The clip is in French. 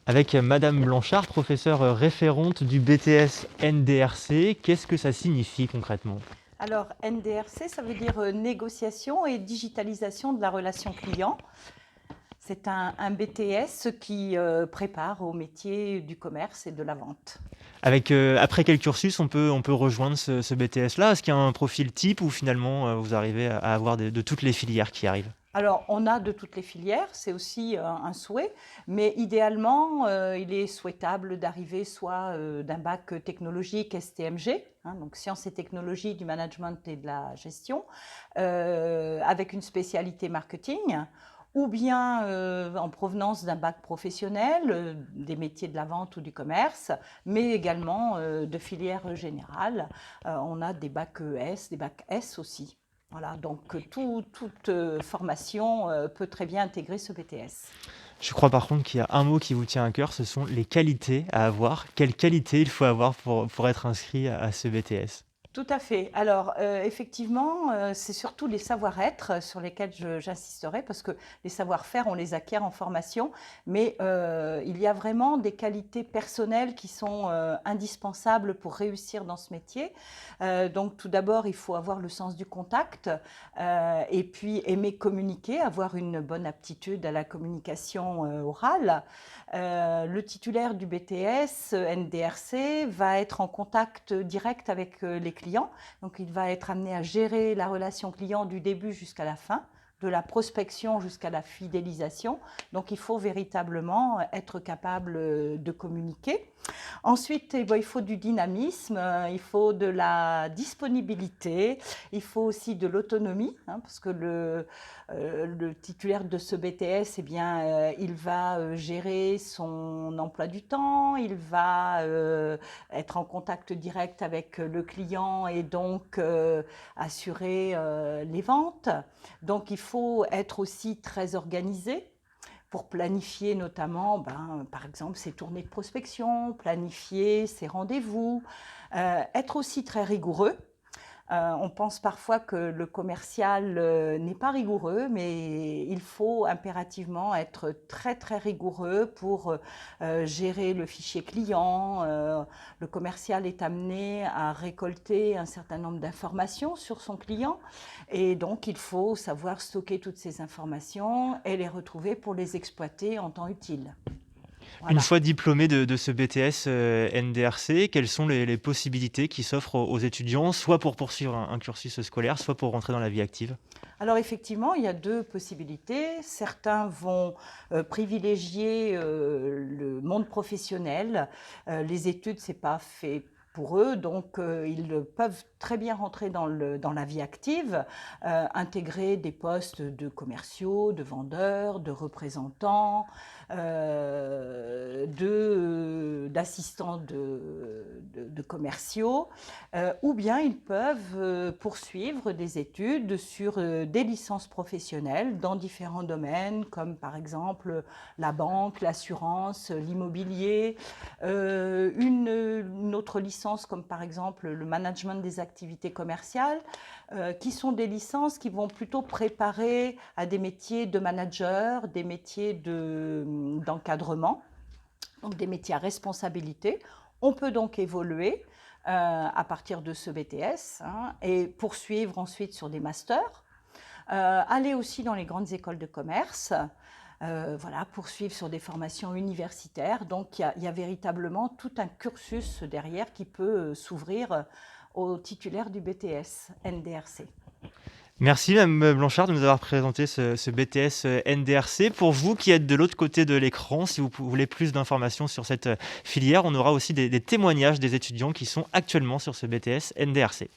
Avec Madame Blanchard, professeure référente du BTS NDRC. Qu'est-ce que ça signifie concrètement? Alors, NDRC, ça veut dire négociation et digitalisation de la relation client. C'est un BTS qui prépare au métier du commerce et de la vente. Après quel cursus on peut rejoindre ce BTS-là? Est-ce qu'il y a un profil type ou finalement vous arrivez à avoir de toutes les filières qui arrivent? Alors, on a de toutes les filières, c'est aussi un souhait, mais idéalement, il est souhaitable d'arriver soit d'un bac technologique STMG, hein, donc sciences et technologies du management et de la gestion, avec une spécialité marketing, ou bien en provenance d'un bac professionnel, des métiers de la vente ou du commerce, mais également de filières générales. On a des bacs ES, des bacs S aussi. Voilà, donc toute formation peut très bien intégrer ce BTS. Je crois par contre qu'il y a un mot qui vous tient à cœur, ce sont les qualités à avoir. Quelles qualités il faut avoir pour être inscrit à ce BTS? Tout à fait. Alors, effectivement, c'est surtout les savoir-être sur lesquels j'insisterai parce que les savoir-faire, on les acquiert en formation, mais il y a vraiment des qualités personnelles qui sont indispensables pour réussir dans ce métier. Donc, tout d'abord, il faut avoir le sens du contact et puis aimer communiquer, avoir une bonne aptitude à la communication orale. Le titulaire du BTS NDRC va être en contact direct avec les clients. Donc, il va être amené à gérer la relation client du début jusqu'à la fin, de la prospection jusqu'à la fidélisation. Donc, il faut véritablement être capable de communiquer. Ensuite, il faut du dynamisme, il faut de la disponibilité, il faut aussi de l'autonomie, hein, parce que le titulaire de ce BTS, eh bien, il va gérer son emploi du temps, il va être en contact direct avec le client et donc assurer les ventes. Donc, il faut être aussi très organisé pour planifier notamment, par exemple, ses tournées de prospection, planifier ses rendez-vous, être aussi très rigoureux. On pense parfois que le commercial n'est pas rigoureux, mais il faut impérativement être très très rigoureux pour gérer le fichier client. Le commercial est amené à récolter un certain nombre d'informations sur son client et donc il faut savoir stocker toutes ces informations et les retrouver pour les exploiter en temps utile. Une Voilà. fois diplômé de ce BTS NDRC, quelles sont les possibilités qui s'offrent aux étudiants, soit pour poursuivre un cursus scolaire, soit pour rentrer dans la vie active? Alors effectivement, il y a deux possibilités. Certains vont privilégier le monde professionnel. Les études, c'est pas fait pour eux, donc ils peuvent très bien rentrer dans la vie active, intégrer des postes de commerciaux, de vendeurs, de représentants, d'assistants de commerciaux, ou bien ils peuvent poursuivre des études sur des licences professionnelles dans différents domaines, comme par exemple la banque, l'assurance, l'immobilier, une autre licence comme par exemple le management des activités commerciales, qui sont des licences qui vont plutôt préparer à des métiers de manager, des métiers d'encadrement, donc des métiers à responsabilité. On peut donc évoluer à partir de ce BTS, hein, et poursuivre ensuite sur des masters, aller aussi dans les grandes écoles de commerce, voilà, poursuivre sur des formations universitaires. Donc il y a véritablement tout un cursus derrière qui peut s'ouvrir aux titulaires du BTS NDRC. Merci Mme Blanchard de nous avoir présenté ce BTS NDRC. Pour vous qui êtes de l'autre côté de l'écran, si vous voulez plus d'informations sur cette filière, on aura aussi des témoignages des étudiants qui sont actuellement sur ce BTS NDRC.